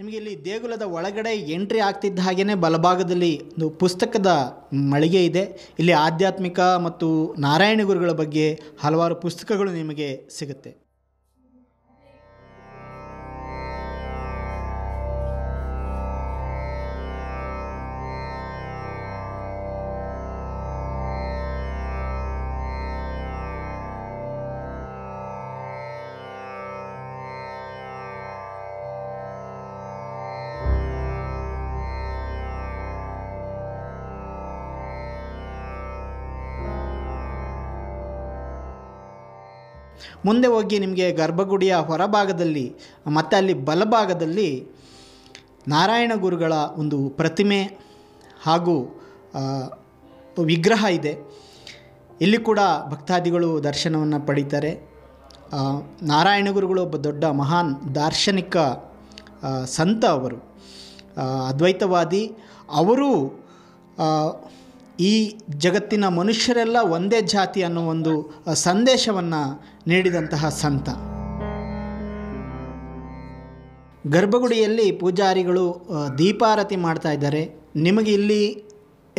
ನಿಮಗೆ ಇಲ್ಲಿ ದೇಗುಲದ ಒಳಗಡೆ ಎಂಟ್ರಿ ಆಗ್ತಿದ್ದ ಹಾಗೆಯೇ ಬಲಭಾಗದಲ್ಲಿ ಒಂದು ಪುಸ್ತಕದ ಮಳಿಗೆ ಇದೆ. ಇಲ್ಲಿ ಆಧ್ಯಾತ್ಮಿಕ ಮತ್ತು ನಾರಾಯಣ ಗುರುಗಳ ಬಗ್ಗೆ ಹಲವಾರು ಪುಸ್ತಕಗಳು ನಿಮಗೆ ಸಿಗುತ್ತೆ. ಮುಂದೆ ಹೋಗಿ ನಿಮಗೆ ಗರ್ಭಗುಡಿಯ ಹೊರಭಾಗದಲ್ಲಿ ಮತ್ತು ಅಲ್ಲಿ ಬಲಭಾಗದಲ್ಲಿ ನಾರಾಯಣ ಗುರುಗಳ ಒಂದು ಪ್ರತಿಮೆ ಹಾಗೂ ವಿಗ್ರಹ ಇದೆ. ಇಲ್ಲಿ ಕೂಡ ಭಕ್ತಾದಿಗಳು ದರ್ಶನವನ್ನು ಪಡೀತಾರೆ. ನಾರಾಯಣ ಗುರುಗಳು ಒಬ್ಬ ದೊಡ್ಡ ಮಹಾನ್ ದಾರ್ಶನಿಕ ಸಂತ. ಅವರು ಅದ್ವೈತವಾದಿ. ಅವರು ಈ ಜಗತ್ತಿನ ಮನುಷ್ಯರೆಲ್ಲ ಒಂದೇ ಜಾತಿ ಅನ್ನೋ ಒಂದು ಸಂದೇಶವನ್ನು ನೀಡಿದಂತಹ ಸಂತ. ಗರ್ಭಗುಡಿಯಲ್ಲಿ ಪೂಜಾರಿಗಳು ದೀಪಾರತಿ ಮಾಡ್ತಾ ಇದ್ದಾರೆ. ನಿಮಗೆ ಇಲ್ಲಿ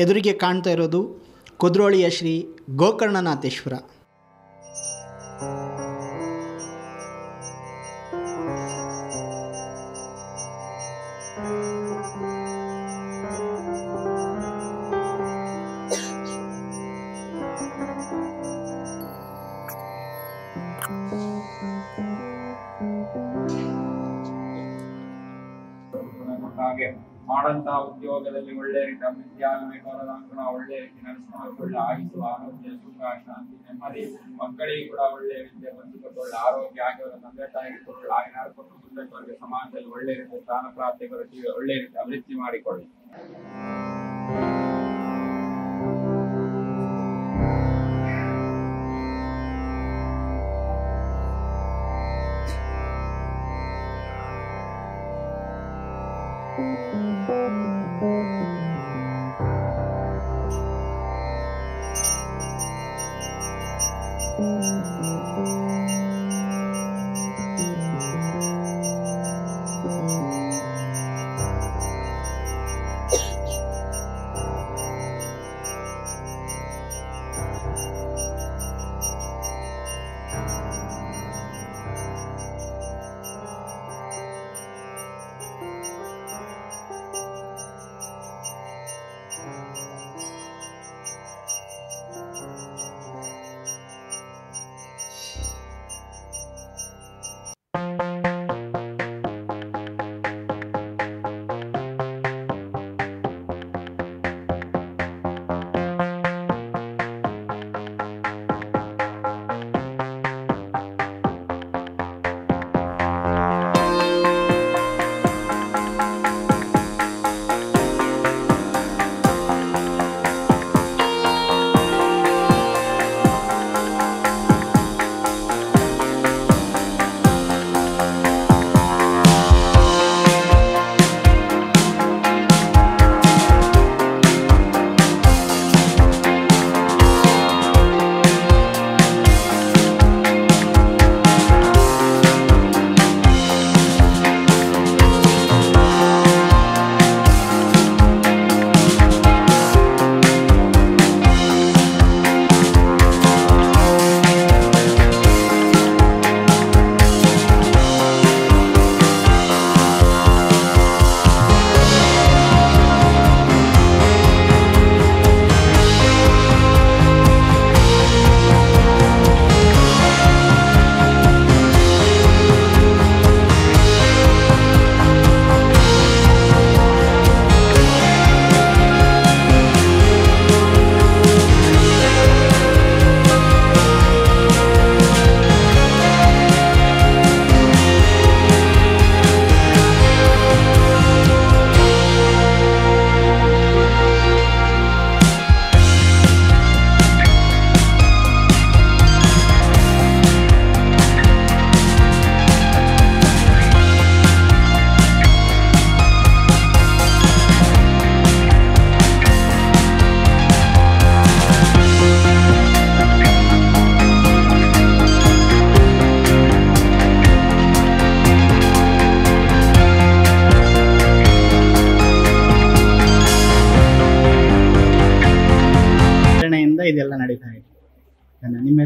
ಎದುರಿಗೆ ಕಾಣ್ತಾ ಇರೋದು ಕುದ್ರೋಳಿಯ ಶ್ರೀ ಗೋಕರ್ಣನಾಥೇಶ್ವರ. ಹಾಗೆ ಮಾಡಂತಹ ಉದ್ಯೋಗದಲ್ಲಿ ಒಳ್ಳೆ ರೀತಿ ಅಭಿವೃದ್ಧಿ ಆಗಬೇಕು ಅನ್ನೋದನ್ನ ಒಳ್ಳೆ ರೀತಿ ನಡೆಸ್ಕೊಂಡು ಒಳ್ಳೆ ಆಯುಷು, ಆರೋಗ್ಯ, ಸುಖ, ಶಾಂತಿ, ನೆಮ್ಮದಿ, ಮಕ್ಕಳಿಗೆ ಕೂಡ ಒಳ್ಳೆ ರೀತಿಯ ಬಂಧುಗಳು ಒಳ್ಳೆ ಆರೋಗ್ಯ ಆಗಿರೋ ತಂದೆ ತಾಯಿಗೆ ಒಳ್ಳೆ ಆಗಿನ ಕೊಟ್ಟು ಮುಂದೆ ಸಮಾಜದಲ್ಲಿ ಒಳ್ಳೆ ರೀತಿಯ ಸ್ಥಾನ ಪ್ರಾಪ್ತಿಗೊಳಿಸಿ ಒಳ್ಳೆ ರೀತಿ ಅಭಿವೃದ್ಧಿ ಮಾಡಿಕೊಳ್ಳಿ.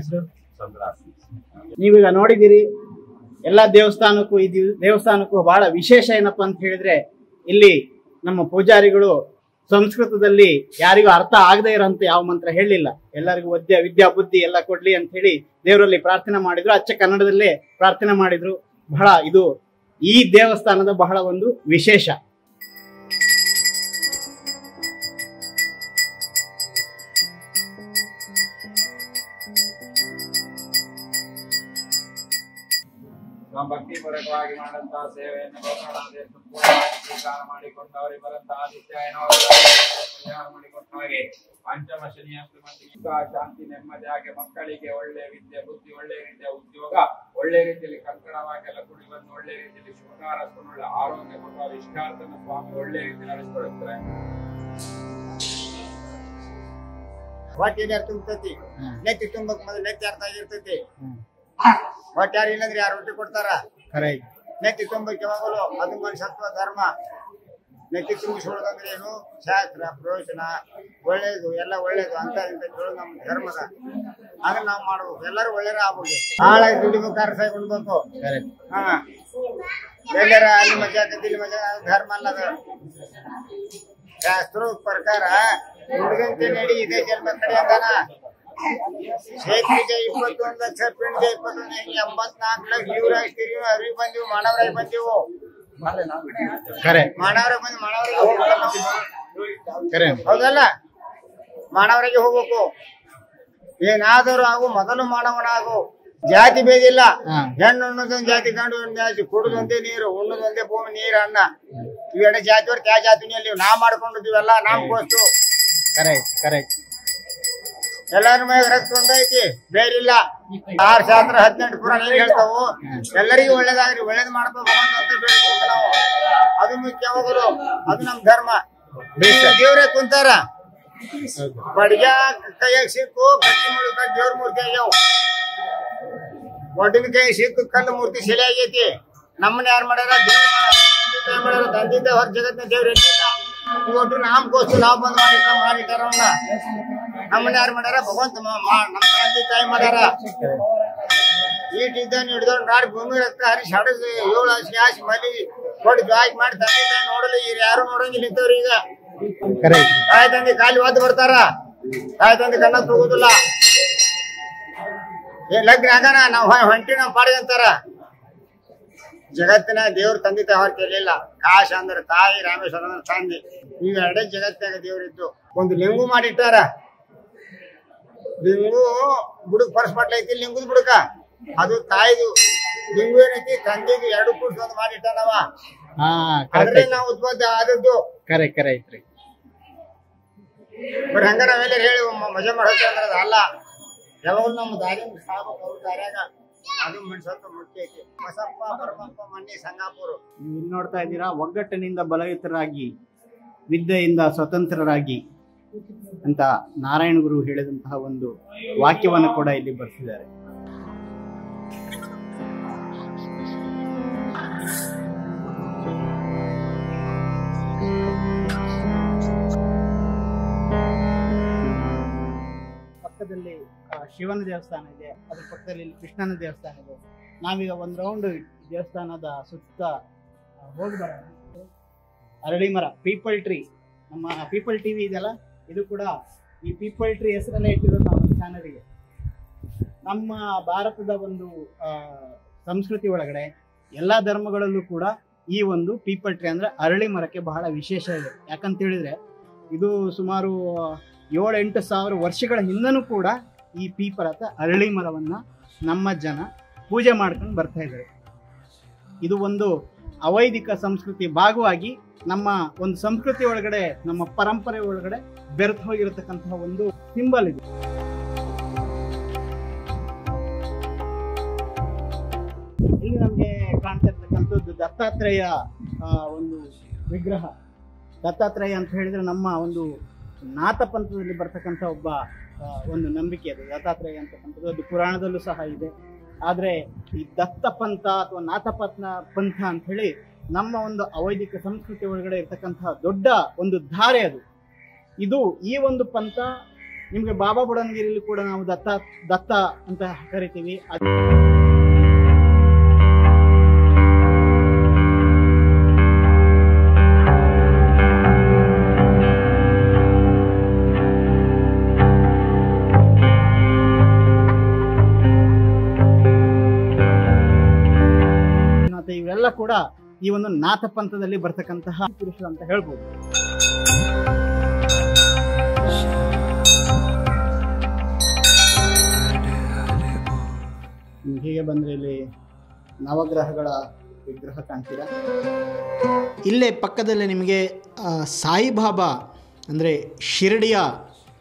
ಹೆಸರು? ನೀವೀಗ ನೋಡಿದ್ದೀರಿ ಎಲ್ಲ ದೇವಸ್ಥಾನಕ್ಕೂ ಈ ದೇವಸ್ಥಾನಕ್ಕೂ ಬಹಳ ವಿಶೇಷ ಏನಪ್ಪ ಅಂತ ಹೇಳಿದ್ರೆ ಇಲ್ಲಿ ನಮ್ಮ ಪೂಜಾರಿಗಳು ಸಂಸ್ಕೃತದಲ್ಲಿ ಯಾರಿಗೂ ಅರ್ಥ ಆಗದೆ ಇರೋಂತ ಯಾವ ಮಂತ್ರ ಹೇಳಿಲ್ಲ. ಎಲ್ಲರಿಗೂ ವಿದ್ಯಾ ಬುದ್ಧಿ ಎಲ್ಲ ಕೊಡ್ಲಿ ಅಂತ ಹೇಳಿ ದೇವರಲ್ಲಿ ಪ್ರಾರ್ಥನೆ ಮಾಡಿದ್ರು. ಅಚ್ಚ ಕನ್ನಡದಲ್ಲೇ ಪ್ರಾರ್ಥನೆ ಮಾಡಿದ್ರು. ಬಹಳ ಇದು ಈ ದೇವಸ್ಥಾನದ ಬಹಳ ಒಂದು ವಿಶೇಷ. ಭಕ್ತಿಪೂರ್ವಕವಾಗಿ ಮಾಡಂತಹ ಸೇವೆಯನ್ನು ಸ್ವೀಕಾರ ಮಾಡಿಕೊಂಡವರಿಗೆ ಬರಂತಹ ಮಾಡಿಕೊಂಡವರಿಗೆ ಪಂಚಮ ಶನಿಯ ಶಾಂತಿ ನೆಮ್ಮದಿಯಾಗಿ ಮಕ್ಕಳಿಗೆ ಒಳ್ಳೆ ವಿದ್ಯೆ ಬುದ್ಧಿ ಒಳ್ಳೆ ರೀತಿಯ ಉದ್ಯೋಗ ಒಳ್ಳೆ ರೀತಿಯಲ್ಲಿ ಕಂಕಣವಾಗಿ ಎಲ್ಲ ಕುಡಿ ಬಂದು ಒಳ್ಳೆ ರೀತಿಯಲ್ಲಿ ಶುಭಕಾರ ಒಳ್ಳೆ ಆರೋಗ್ಯ ಕೊಡುವ ಇಷ್ಟಾರ್ಥನ ಸ್ವಾಮಿ ಒಳ್ಳೆ ರೀತಿ ನಡೆಸಿಕೊಡುತ್ತಾರೆ. ಹೊಟ್ಟೆ ತುಂಬತೈತಿ, ನೆತ್ತಿ ತುಂಬಕ್ ಮೊದಲು ನೆತ್ತಿ ಅರ್ಥ ಆಗಿರ್ತೈತಿ. ಹೊಟ್ಟೆ ಯಾರು ಇಲ್ಲಂದ್ರೆ ಯಾರು ರೊಟ್ಟಿ ಕೊಡ್ತಾರ? ನೆತ್ತಿ ತುಂಬಕ್ಕೆ ಯಾವಾಗಲೂ ಅದು ಮನುಷ್ಯತ್ವ ಧರ್ಮ. ನೆತ್ತಿ ತುಂಬಿಸ್ಕೊಳ್ಳೋದಂದ್ರೆ ಏನು? ಶಾಸ್ತ್ರ ಪ್ರಯೋಜನ ಒಳ್ಳೇದು ಎಲ್ಲ ಒಳ್ಳೇದು ಅಂತ ನಮ್ಮ ಧರ್ಮದ ಅದನ್ನ ನಾವು ಮಾಡ್ಬೇಕು. ಎಲ್ಲರೂ ಒಳ್ಳೆಯ ಆಗ್ಬೋದು. ಹಾಳಾಗಿ ದುಡಿಬೇಕು, ಕಾರ್ಸಾಗಿ ಉಣ್ಬೇಕು. ಹಾ ಎಲ್ಲರ ಅಲ್ಲಿ ಮಜಾ ಇಲ್ಲಿ ಮಜಾ ಧರ್ಮ ಅಲ್ಲದ. ಶಾಸ್ತ್ರ ಪ್ರಕಾರ ಹುಡುಗಂತೆ ನಡಿ ಇದೇ ಜನ್ಮ ಕಡೆ ಅಂತಾನ. ಶೇಖರಿಗೆ 21 ಲಕ್ಷ, ಪಿಂಡಿಗೆ 21, 84 ಲಕ್ಷ ಇವ್ರ ಹಾಕ್ತಿರಿ. ಅರಿವು ಬಂದಿವು, ಮಾನವರಾಗಿ ಬಂದಿವು. ಮಾನವರಾಗಿ ಬಂದು ಮಾನವರಿಗೆ ಹೌದಲ್ಲ, ಮಾನವರಿಗೆ ಹೋಗ್ಬೇಕು. ಏನಾದರೂ ಆಗು, ಮೊದಲು ಮಾನವನಾಗು. ಜಾತಿ ಭೇದ ಇಲ್ಲ. ಹೆಣ್ಣು ಉಣ್ಣದೊಂದು ಜಾತಿ, ಗಂಡು ಒಂದು ಜಾತಿ. ಕುಡುದೊಂದೇ ನೀರು, ಉಣ್ಣದೊಂದೇ ಭೂಮಿ, ನೀರು, ಅನ್ನ. ಇವೆರಡು ಜಾತಿಯವ್ರು ಯಾವ ಜಾತಿನಲ್ಲಿ ನಾ ಮಾಡ್ಕೊಂಡಿದ್ದೀವಲ್ಲ, ನಮ್ಗೋಸ್ತು. ಎಲ್ಲಾರ ಮೈಯಾಗ ರಕ್ತ ಒಂದೈತಿ, ಬೇರಿಲ್ಲ. 6 ಶಾಸ್ತ್ರ 18 ಪುರಾಣ ಏನ್ ಹೇಳ್ತಾವು? ಎಲ್ಲರಿಗೂ ಒಳ್ಳೇದಾಗ್ರಿ, ಒಳ್ಳೇದ್ ಮಾಡ್ಕೋಬೇಕು ಅಂತ ಬೇಡ್ಬೇಕು ನಾವು. ಅದು ಮುಖ್ಯ ಹೋಗಲು, ಅದು ನಮ್ ಧರ್ಮ. ದೇವ್ರೇ ಕುಂತಾರ, ಬಡ್ಗ ಕೈಯಾಗ ಸಿಕ್ಕು, ಗಟ್ಟಿ ಮುಳುಕ ದೇವ್ರ ಮೂರ್ತಿ ಆಗ್ಯಾವ. ಒಡ್ಡಿನ ಕೈ ಸಿಕ್ಕು, ಕಲ್ಲು ಮೂರ್ತಿ ಶಿಲೆ ಆಗೈತಿ. ನಮ್ಮನ್ನ ಯಾರು ಮಾಡ್ಯಾರ? ದೇವ್ರ ಮಾಡ್ಯಾರ. ತಂದಿದ್ದ ಹೊರ ಜಗತ್ತಿನ ದೇವ್ರ ಎಷ್ಟಿಲ್ಲ. ಇವತ್ತು ನಮ್ಗೋಸ್ಕರ ನಾವು ಬಂದ್ ಮಾಡಿಟ್ಟಾರ. ನಮ್ಮನ್ನ ಯಾರು ಮಾಡ್ಯಾರ? ಭಗವಂತ ನಮ್ಮ ತಂದೆ ತಾಯಿ ಮಾಡ್ಯಾರ. ಈಟಿದ್ದಾನೆ ಹಿಡಿದವ್ರು ನಾಡಿ ಭೂಮಿ ರಕ್ತ ಹರಿಸಿ ಹಡದು 7 ಹಸಿ ಹಾಸಿ ಮಲಿ ಕೊಟ್ಟು ಜಾಯ್ಕ್ ಮಾಡಿ ತಂದೆ ತಾಯಿ ನೋಡಲಿ. ಯಾರು ನೋಡಂಗಿಲ್ಲ ಇದ್ದವ್ರು. ಈಗ ತಾಯಿ ತಂದೆ ಖಾಲಿ ಒದ್ದು ಬರ್ತಾರ. ತಾಯಿ ತಂದೆ ಕಣ್ಣ ತಗೋದಿಲ್ಲ. ಲಗ್ನ ಆಗಾನ ನಾವ್ ಹೊಂಟಿ ನಾವ್ ಪಾಡಿ ಅಂತಾರ. ಜಗತ್ತಿನ ದೇವ್ರ ತಂದೆ ತಾಯಿ ಹೊರ ಕೇಳಿಲ್ಲ. ಕಾಶ ಅಂದ್ರೆ ತಾಯಿ, ರಾಮೇಶ್ವರ ಅಂದ್ರೆ ತಂದೆ. ಇವೆರಡೇ ಜಗತ್ತಿನಾಗ ದೇವ್ರಿದ್ದು. ಒಂದು ಲಿಂಗು ಮಾಡಿಟ್ಟಾರ. ಲಿಂಗು ಬುಡಕ್ ಪರ್ಸ್ಪಟ್ಲ ಐತಿ, ಲಿಂಗುದ್ ಬುಡಕ ಅದು ತಾಯಿದು. ಲಿಂಗು ಏನೈತಿ? ತಂದೆದು 2 ಕೂಡ್ಸಿ ಒಂದು ಮಾಡಿಟ್ಟಾನವ. ಅದ್ರಲ್ಲಿ ನಾವು ಉತ್ಪತ್ತಿ ಆದದ್ದು. ಬಟ್ ಹಂಗ ನಾವೆಲ್ಲ ಹೇಳಿ ಮಜಾ ಮಾಡೋಕೆ ಅಂದ್ರೆ ಅಲ್ಲ. ಯಾವಾಗಲೂ ನಮ್ಮ ದಾರಿ ಸಾಗಬೇಕು. ಅವ್ರ ದಾರ್ಯಾಗ ಅದು ಮನುಷ್ಯತ್ವ ಮುಖ್ಯ ಐತಿ. ಬಸಪ್ಪ ಪರಮಪ್ಪ ಮಣ್ಣಿ ಸಂಗಾಪುರ. ನೀವು ಇಲ್ಲಿ ನೋಡ್ತಾ ಇದ್ದೀರಾ, ಒಗ್ಗಟ್ಟಿನಿಂದ ಬಲಯುತರಾಗಿ, ವಿದ್ಯೆಯಿಂದ ಸ್ವತಂತ್ರರಾಗಿ ಅಂತ ನಾರಾಯಣ ಗುರು ಹೇಳಿದಂತಹ ಒಂದು ವಾಕ್ಯವನ್ನು ಕೂಡ ಇಲ್ಲಿ ಬರ್ತಿದ್ದಾರೆ. ಪಕ್ಕದಲ್ಲಿ ಶಿವನ ದೇವಸ್ಥಾನ ಇದೆ, ಅದ್ರ ಪಕ್ಕದಲ್ಲಿ ಕೃಷ್ಣನ ದೇವಸ್ಥಾನ ಇದೆ. ನಾವೀಗ ಒಂದು ರೌಂಡ್ ದೇವಸ್ಥಾನದ ಸುತ್ತ ಹೋಗಿ ಬರೋಣ. ಅರಳಿ ಮರ, ಪೀಪಲ್ ಟ್ರೀ. ನಮ್ಮ ಪೀಪಲ್ ಟಿವಿ ಇದೆಯಲ್ಲ, ಇದು ಕೂಡ ಈ ಪೀಪಲ್ ಟ್ರೀ ಹೆಸರಲ್ಲೇ ಇಟ್ಟಿರೋದು ನಮ್ಮ ಚಾನಲ್ಗೆ. ನಮ್ಮ ಭಾರತದ ಒಂದು ಸಂಸ್ಕೃತಿ ಒಳಗಡೆ ಎಲ್ಲ ಧರ್ಮಗಳಲ್ಲೂ ಕೂಡ ಈ ಒಂದು ಪೀಪಲ್ ಟ್ರೀ ಅಂದ್ರೆ ಅರಳಿ ಮರಕ್ಕೆ ಬಹಳ ವಿಶೇಷ ಇದೆ. ಯಾಕಂತ ಹೇಳಿದ್ರೆ ಇದು ಸುಮಾರು 7-8 ಸಾವಿರ ವರ್ಷಗಳ ಹಿಂದನೂ ಕೂಡ ಈ ಪೀಪಲ್ ಅಥವಾ ಅರಳಿ ಮರವನ್ನ ನಮ್ಮ ಜನ ಪೂಜೆ ಮಾಡ್ಕೊಂಡು ಬರ್ತಾ ಇದ್ದಾರೆ. ಇದು ಒಂದು ಅವೈದಿಕ ಸಂಸ್ಕೃತಿ ಭಾಗವಾಗಿ ನಮ್ಮ ಒಂದು ಸಂಸ್ಕೃತಿ ಒಳಗಡೆ, ನಮ್ಮ ಪರಂಪರೆ ಒಳಗಡೆ ಬೆರೆತು ಹೋಗಿರತಕ್ಕಂತಹ ಒಂದು ಸಿಂಬಲ್ ಇದು. ಇಲ್ಲಿ ನಮಗೆ ಕಾಣ್ತಾ ಇರ್ತಕ್ಕಂಥದ್ದು ದತ್ತಾತ್ರೇಯ ಒಂದು ವಿಗ್ರಹ. ದತ್ತಾತ್ರೇಯ ಅಂತ ಹೇಳಿದ್ರೆ ನಮ್ಮ ಒಂದು ನಾಥ ಪಂಥದಲ್ಲಿ ಬರ್ತಕ್ಕಂಥ ಒಂದು ನಂಬಿಕೆ ಅದು. ದತ್ತಾತ್ರೇಯ ಅಂತಕ್ಕಂಥದ್ದು ಅದು ಪುರಾಣದಲ್ಲೂ ಸಹ ಇದೆ. ಆದರೆ ಈ ದತ್ತ ಪಂಥ ಅಥವಾ ನಾಥ ಪಂಥ ಅಂತ ಹೇಳಿ ನಮ್ಮ ಒಂದು ಅವೈದಿಕ ಸಂಸ್ಕೃತಿ ಒಳಗಡೆ ಇರ್ತಕ್ಕಂತಹ ದೊಡ್ಡ ಒಂದು ಧಾರೆ ಅದು. ಇದು ಈ ಒಂದು ಪಂಥ ನಿಮಗೆ ಬಾಬಾ ಬುಡನ್ಗಿರಿಯಲ್ಲಿ ಕೂಡ ನಾವು ದತ್ತ ಅಂತ ಕರಿತೀವಿ. ಮತ್ತೆ ಇವೆಲ್ಲ ಕೂಡ ಈ ಒಂದು ನಾಥ ಪಂಥದಲ್ಲಿ ಬರ್ತಕ್ಕಂತಹ ಪುರುಷರು ಅಂತ ಹೇಳ್ಬೋದು. ಹೀಗೆ ಬಂದ್ರೆ ಇಲ್ಲಿ ನವಗ್ರಹಗಳ ವಿಗ್ರಹ ಕಾಣ್ತೀರಾ. ಇಲ್ಲೇ ಪಕ್ಕದಲ್ಲೇ ನಿಮಗೆ ಸಾಯಿಬಾಬಾ ಅಂದರೆ ಶಿರಡಿಯ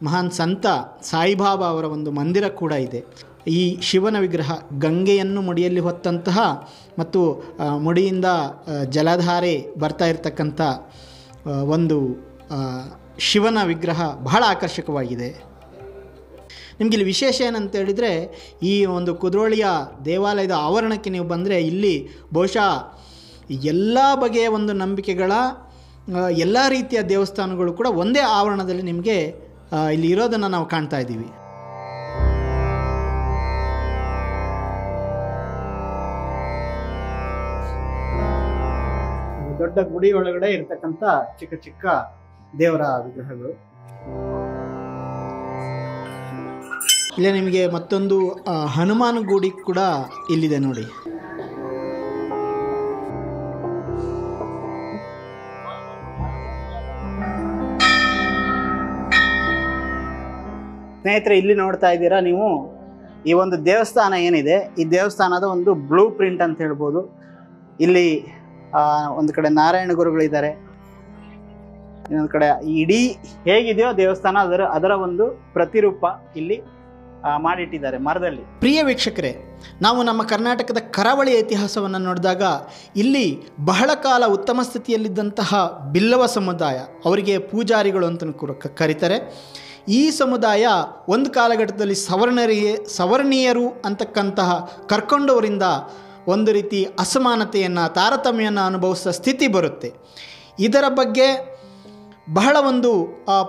ಮಹಾನ್ ಸಂತ ಸಾಯಿಬಾಬಾ ಅವರ ಒಂದು ಮಂದಿರ ಕೂಡ ಇದೆ. ಈ ಶಿವನ ವಿಗ್ರಹ ಗಂಗೆಯನ್ನು ಮುಡಿಯಲ್ಲಿ ಹೊತ್ತಂತಹ ಮತ್ತು ಮುಡಿಯಿಂದ ಜಲಧಾರೆ ಬರ್ತಾ ಇರತಕ್ಕಂಥ ಒಂದು ಶಿವನ ವಿಗ್ರಹ ಬಹಳ ಆಕರ್ಷಕವಾಗಿದೆ. ನಿಮಗೆ ಇಲ್ಲಿ ವಿಶೇಷ ಏನಂತ ಹೇಳಿದರೆ, ಈ ಒಂದು ಕುದ್ರೋಳಿಯ ದೇವಾಲಯದ ಆವರಣಕ್ಕೆ ನೀವು ಬಂದರೆ ಇಲ್ಲಿ ಬಹುಶಃ ಎಲ್ಲ ಬಗೆಯ ಒಂದು ನಂಬಿಕೆಗಳ ಎಲ್ಲ ರೀತಿಯ ದೇವಸ್ಥಾನಗಳು ಕೂಡ ಒಂದೇ ಆವರಣದಲ್ಲಿ ನಿಮಗೆ ಇಲ್ಲಿ ಇರೋದನ್ನು ನಾವು ಕಾಣ್ತಾ ಇದ್ದೀವಿ. ದೊಡ್ಡ ಗುಡಿ ಒಳಗಡೆ ಇರ್ತಕ್ಕಂಥ ಚಿಕ್ಕ ಚಿಕ್ಕ ದೇವರ ವಿಗ್ರಹಗಳು. ಇಲ್ಲೇ ನಿಮಗೆ ಮತ್ತೊಂದು ಹನುಮಾನ್ ಗುಡಿ ಕೂಡ ಇಲ್ಲಿದೆ ನೋಡಿ. ಸ್ನೇಹಿತರೆ, ಇಲ್ಲಿ ನೋಡ್ತಾ ಇದ್ದೀರಾ ನೀವು ಈ ಒಂದು ದೇವಸ್ಥಾನ ಏನಿದೆ, ಈ ದೇವಸ್ಥಾನದ ಒಂದು ಬ್ಲೂ ಪ್ರಿಂಟ್ ಅಂತ ಹೇಳ್ಬೋದು. ಇಲ್ಲಿ ಒಂದು ಕಡೆ ನಾರಾಯಣ ಗುರುಗಳಿದ್ದಾರೆ, ಇನ್ನೊಂದು ಕಡೆ ಇಡೀ ಹೇಗಿದೆಯೋ ದೇವಸ್ಥಾನ ಅದರ ಒಂದು ಪ್ರತಿರೂಪ ಇಲ್ಲಿ ಮಾಡಿಟ್ಟಿದ್ದಾರೆ ಮರದಲ್ಲಿ. ಪ್ರಿಯ ವೀಕ್ಷಕರೇ, ನಾವು ನಮ್ಮ ಕರ್ನಾಟಕದ ಕರಾವಳಿಯ ಇತಿಹಾಸವನ್ನು ನೋಡಿದಾಗ ಇಲ್ಲಿ ಬಹಳ ಕಾಲ ಉತ್ತಮ ಸ್ಥಿತಿಯಲ್ಲಿದ್ದಂತಹ ಬಿಲ್ಲವ ಸಮುದಾಯ, ಅವರಿಗೆ ಪೂಜಾರಿಗಳು ಅಂತ ಕರೀತಾರೆ. ಈ ಸಮುದಾಯ ಒಂದು ಕಾಲಘಟ್ಟದಲ್ಲಿ ಸವರ್ಣೀಯರು ಅಂತಕ್ಕಂತಹ ಕರ್ಕೊಂಡವರಿಂದ ಒಂದು ರೀತಿ ಅಸಮಾನತೆಯನ್ನು, ತಾರತಮ್ಯವನ್ನು ಅನುಭವಿಸುವ ಸ್ಥಿತಿ ಬರುತ್ತೆ. ಇದರ ಬಗ್ಗೆ ಬಹಳ ಒಂದು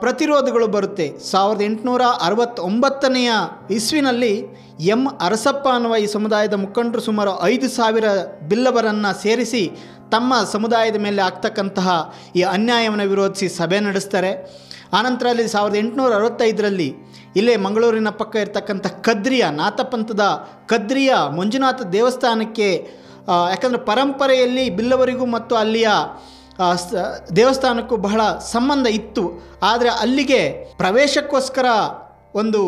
ಪ್ರತಿರೋಧಗಳು ಬರುತ್ತೆ. 1869 ಇಸ್ವಿನಲ್ಲಿ ಎಂ ಅರಸಪ್ಪ ಅನ್ನುವ ಈ ಸಮುದಾಯದ ಮುಖಂಡರು ಸುಮಾರು 5,000 ಬಿಲ್ಲವರನ್ನು ಸೇರಿಸಿ ತಮ್ಮ ಸಮುದಾಯದ ಮೇಲೆ ಆಗ್ತಕ್ಕಂತಹ ಈ ಅನ್ಯಾಯವನ್ನು ವಿರೋಧಿಸಿ ಸಭೆ ನಡೆಸ್ತಾರೆ. ಆನಂತರ ಅಲ್ಲಿ 1865ರಲ್ಲಿ ಇಲ್ಲೇ ಮಂಗಳೂರಿನ ಪಕ್ಕ ಇರ್ತಕ್ಕಂಥ ಕದ್ರಿಯ ನಾಥಪಂಥದ ಕದ್ರಿಯ ಮಂಜುನಾಥ ದೇವಸ್ಥಾನಕ್ಕೆ, ಯಾಕಂದರೆ ಪರಂಪರೆಯಲ್ಲಿ ಬಿಲ್ಲವರಿಗೂ ಮತ್ತು ಅಲ್ಲಿಯ ದೇವಸ್ಥಾನಕ್ಕೂ ಬಹಳ ಸಂಬಂಧ ಇತ್ತು. ಆದರೆ ಅಲ್ಲಿಗೆ ಪ್ರವೇಶಕ್ಕೋಸ್ಕರ ಒಂದು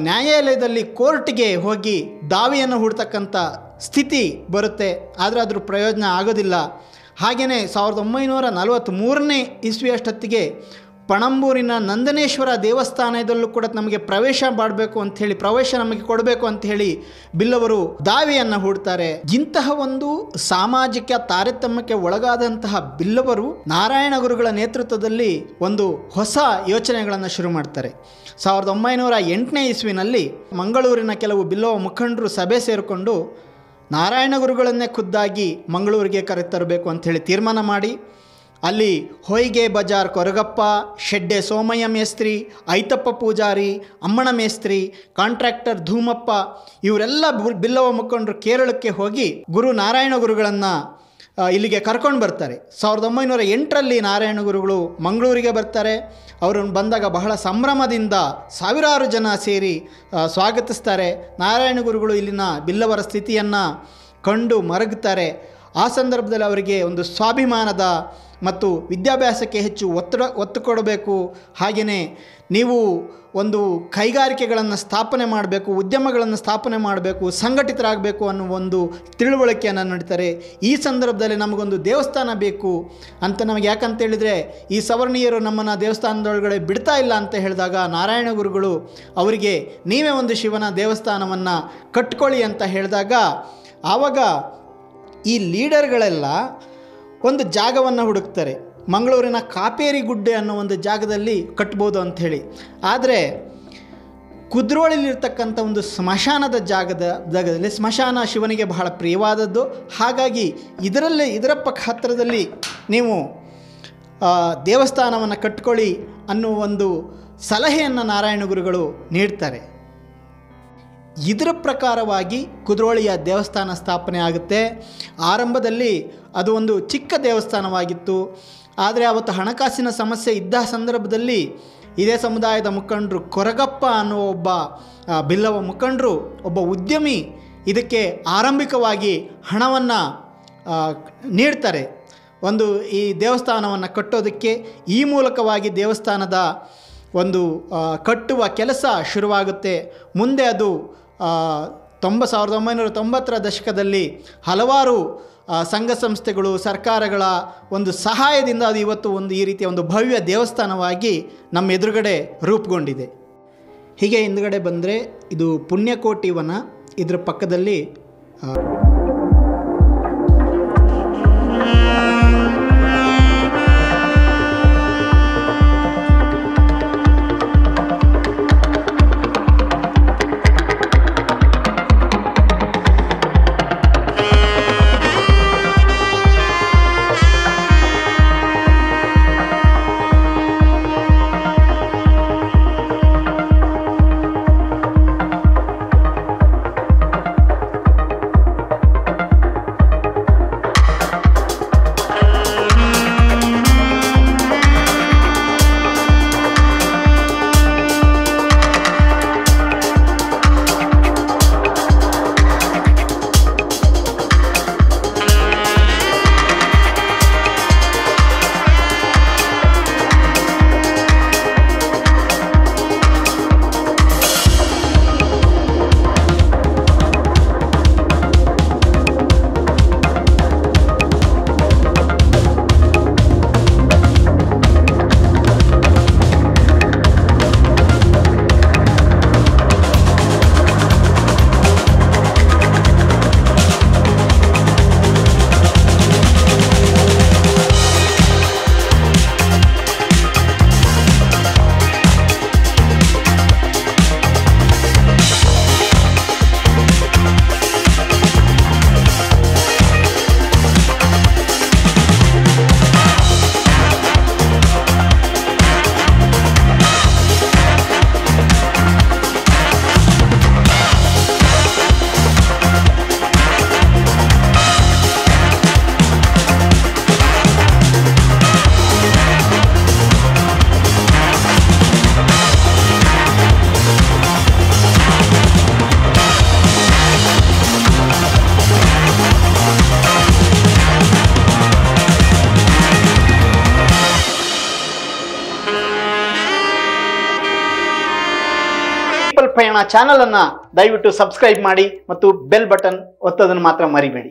ನ್ಯಾಯಾಲಯದಲ್ಲಿ ಕೋರ್ಟ್ಗೆ ಹೋಗಿ ದಾವೆಯನ್ನು ಹೂಡ್ತಕ್ಕಂಥ ಸ್ಥಿತಿ ಬರುತ್ತೆ. ಆದರೆ ಅದ್ರ ಪ್ರಯೋಜನ ಆಗೋದಿಲ್ಲ. ಹಾಗೆಯೇ 1943ನೇ ಇಸ್ವಿಯಷ್ಟೊತ್ತಿಗೆ ಪಣಂಬೂರಿನ ನಂದನೇಶ್ವರ ದೇವಸ್ಥಾನದಲ್ಲೂ ಕೂಡ ನಮಗೆ ಪ್ರವೇಶ ಮಾಡಬೇಕು ಅಂಥೇಳಿ, ಪ್ರವೇಶ ನಮಗೆ ಕೊಡಬೇಕು ಅಂಥೇಳಿ ಬಿಲ್ಲವರು ದಾವೆಯನ್ನು ಹೂಡ್ತಾರೆ. ಇಂತಹ ಒಂದು ಸಾಮಾಜಿಕ ತಾರತಮ್ಯಕ್ಕೆ ಒಳಗಾದಂತಹ ಬಿಲ್ಲವರು ನಾರಾಯಣ ಗುರುಗಳ ನೇತೃತ್ವದಲ್ಲಿ ಒಂದು ಹೊಸ ಯೋಚನೆಗಳನ್ನು ಶುರು ಮಾಡ್ತಾರೆ. 1908ನೇ ಇಸ್ವಿನಲ್ಲಿ ಮಂಗಳೂರಿನ ಕೆಲವು ಬಿಲ್ಲವ ಮುಖಂಡರು ಸಭೆ ಸೇರಿಕೊಂಡು ನಾರಾಯಣ ಗುರುಗಳನ್ನೇ ಖುದ್ದಾಗಿ ಮಂಗಳೂರಿಗೆ ಕರೆತರಬೇಕು ಅಂಥೇಳಿ ತೀರ್ಮಾನ ಮಾಡಿ ಅಲ್ಲಿ ಹೊಯ್ಗೆ ಬಜಾರ್ ಕೊರಗಪ್ಪ, ಶೆಡ್ಡೆ ಸೋಮಯ್ಯ ಮೇಸ್ತ್ರಿ, ಐತಪ್ಪ ಪೂಜಾರಿ, ಅಮ್ಮಣ ಮೇಸ್ತ್ರಿ, ಕಾಂಟ್ರಾಕ್ಟರ್ ಧೂಮಪ್ಪ ಇವರೆಲ್ಲ ಬಿಲ್ಲವ ಮುಖಂಡರು ಕೇರಳಕ್ಕೆ ಹೋಗಿ ಗುರು ನಾರಾಯಣ ಗುರುಗಳನ್ನು ಇಲ್ಲಿಗೆ ಕರ್ಕೊಂಡು ಬರ್ತಾರೆ. 1908ರಲ್ಲಿ ನಾರಾಯಣ ಗುರುಗಳು ಮಂಗಳೂರಿಗೆ ಬರ್ತಾರೆ. ಅವರನ್ನು ಬಂದಾಗ ಬಹಳ ಸಂಭ್ರಮದಿಂದ ಸಾವಿರಾರು ಜನ ಸೇರಿ ಸ್ವಾಗತಿಸ್ತಾರೆ. ನಾರಾಯಣ ಗುರುಗಳು ಇಲ್ಲಿನ ಬಿಲ್ಲವರ ಸ್ಥಿತಿಯನ್ನು ಕಂಡು ಮರಗುತ್ತಾರೆ. ಆ ಸಂದರ್ಭದಲ್ಲಿ ಅವರಿಗೆ ಒಂದು ಸ್ವಾಭಿಮಾನದ ಮತ್ತು ವಿದ್ಯಾಭ್ಯಾಸಕ್ಕೆ ಹೆಚ್ಚು ಒತ್ತು ಕೊಡಬೇಕು, ಹಾಗೆಯೇ ನೀವು ಒಂದು ಕೈಗಾರಿಕೆಗಳನ್ನು ಸ್ಥಾಪನೆ ಮಾಡಬೇಕು, ಉದ್ಯಮಗಳನ್ನು ಸ್ಥಾಪನೆ ಮಾಡಬೇಕು, ಸಂಘಟಿತರಾಗಬೇಕು ಅನ್ನೋ ಒಂದು ತಿಳುವಳಿಕೆಯನ್ನು ನೀಡ್ತಾರೆ. ಈ ಸಂದರ್ಭದಲ್ಲಿ ನಮಗೊಂದು ದೇವಸ್ಥಾನ ಬೇಕು ಅಂತ ನಮಗೆ, ಯಾಕಂತೇಳಿದರೆ ಈ ಸವರ್ಣೀಯರು ನಮ್ಮನ್ನು ದೇವಸ್ಥಾನದೊಳಗಡೆ ಬಿಡ್ತಾ ಇಲ್ಲ ಅಂತ ಹೇಳಿದಾಗ ನಾರಾಯಣ ಗುರುಗಳು ಅವರಿಗೆ ನೀವೇ ಒಂದು ಶಿವನ ದೇವಸ್ಥಾನವನ್ನು ಕಟ್ಕೊಳ್ಳಿ ಅಂತ ಹೇಳಿದಾಗ ಆವಾಗ ಈ ಲೀಡರ್ಗಳೆಲ್ಲ ಒಂದು ಜಾಗವನ್ನು ಹುಡುಕ್ತಾರೆ. ಮಂಗಳೂರಿನ ಕಾಪೇರಿ ಗುಡ್ಡೆ ಅನ್ನೋ ಒಂದು ಜಾಗದಲ್ಲಿ ಕಟ್ಬೋದು ಅಂಥೇಳಿ. ಆದರೆ ಕುದ್ರೋಳಿಲಿರ್ತಕ್ಕಂಥ ಒಂದು ಸ್ಮಶಾನದ ಜಾಗದಲ್ಲಿ ಸ್ಮಶಾನ ಶಿವನಿಗೆ ಬಹಳ ಪ್ರಿಯವಾದದ್ದು. ಹಾಗಾಗಿ ಇದರ ಪಕ್ಕ ಹತ್ತಿರದಲ್ಲಿ ನೀವು ದೇವಸ್ಥಾನವನ್ನು ಕಟ್ಕೊಳ್ಳಿ ಅನ್ನೋ ಒಂದು ಸಲಹೆಯನ್ನು ನಾರಾಯಣ ಗುರುಗಳು ನೀಡ್ತಾರೆ. ಇದರ ಪ್ರಕಾರವಾಗಿ ಕುದ್ರೋಳಿಯ ದೇವಸ್ಥಾನ ಸ್ಥಾಪನೆ ಆಗುತ್ತೆ. ಆರಂಭದಲ್ಲಿ ಅದು ಒಂದು ಚಿಕ್ಕ ದೇವಸ್ಥಾನವಾಗಿತ್ತು. ಆದರೆ ಅವತ್ತು ಹಣಕಾಸಿನ ಸಮಸ್ಯೆ ಇದ್ದ ಸಂದರ್ಭದಲ್ಲಿ ಇದೇ ಸಮುದಾಯದ ಮುಖಂಡರು ಕೊರಗಪ್ಪ ಅನ್ನುವ ಒಬ್ಬ ಬಿಲ್ಲವ ಮುಖಂಡರು, ಒಬ್ಬ ಉದ್ಯಮಿ ಇದಕ್ಕೆ ಆರಂಭಿಕವಾಗಿ ಹಣವನ್ನು ನೀಡ್ತಾರೆ. ಈ ದೇವಸ್ಥಾನವನ್ನು ಕಟ್ಟೋದಕ್ಕೆ ಈ ಮೂಲಕವಾಗಿ ದೇವಸ್ಥಾನದ ಕಟ್ಟುವ ಕೆಲಸ ಶುರುವಾಗುತ್ತೆ. ಮುಂದೆ ಅದು 1990ರ ದಶಕದಲ್ಲಿ ಹಲವಾರು ಸಂಘ ಸಂಸ್ಥೆಗಳು, ಸರ್ಕಾರಗಳ ಸಹಾಯದಿಂದ ಅದು ಇವತ್ತು ಈ ರೀತಿಯ ಭವ್ಯ ದೇವಸ್ಥಾನವಾಗಿ ನಮ್ಮ ಎದುರುಗಡೆ ರೂಪುಗೊಂಡಿದೆ. ಹೀಗೆ ಹಿಂದುಗಡೆ ಬಂದರೆ ಇದು ಪುಣ್ಯಕೋಟಿ ವನ. ಇದರ ಪಕ್ಕದಲ್ಲಿ ಪಯಣ ಚಾನಲ್ ಅನ್ನು ದಯವಿಟ್ಟು ಸಬ್ಸ್ಕ್ರೈಬ್ ಮಾಡಿ ಮತ್ತು ಬೆಲ್ ಬಟನ್ ಒತ್ತೋದನ್ನು ಮಾತ್ರ ಮರಿಬೇಡಿ.